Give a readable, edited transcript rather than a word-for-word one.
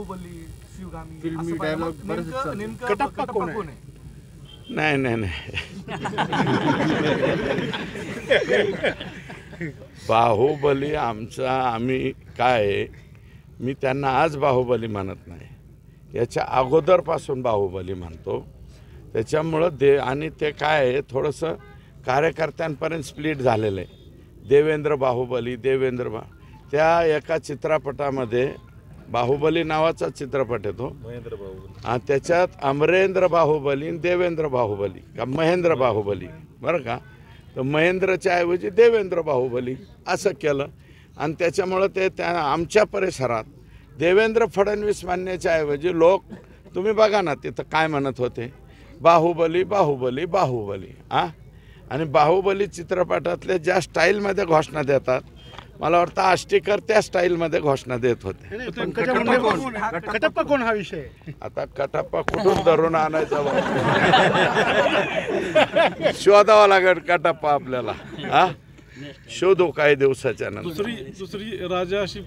बाहुबली, शिवगामी, फिल्मी असं पाहिलं. dialogue बरेच नेमकं चालतात. नेमकं कटप्पा कटप्पा कोण कोण आहे? आहे? नाही बाहुबली आमचा आम्ही काय, मी त्यांना आज बाहुबली म्हणत नाही, याच्या अगोदरपासून बाहुबली म्हणतो. त्याच्यामुळं आणि ते काय आहे, थोडंसं कार्यकर्त्यांपर्यंत स्प्लिट झालेलं आहे. देवेंद्र बाहुबली, त्या एका चित्रपटामध्ये बाहुबली नावाचा चित्रपट येतो, त्याच्यात अमरेंद्र बाहुबली, देवेंद्र बाहुबली का महेंद्र बाहुबली, बरं का, तर महेंद्रच्या ऐवजी देवेंद्र बाहुबली असं केलं. आणि त्याच्यामुळं ते त्या आमच्या परिसरात देवेंद्र फडणवीस म्हणण्याच्या ऐवजी लोक, तुम्ही बघा ना तिथं काय म्हणत होते, बाहुबली बाहुबली बाहुबली. आणि बाहुबली चित्रपटातले ज्या स्टाईलमध्ये घोषणा देतात, मला वाटतं आष्टीकर त्या स्टाईलमध्ये घोषणा देत होते. कटप्पा कोण हा विषय? आता कटप्पा कुठून धरून आणायचा शोधावा लागेल कटप्पा आपल्याला. शोधू काही दिवसाच्या नंतर. दुसरी राजा अशी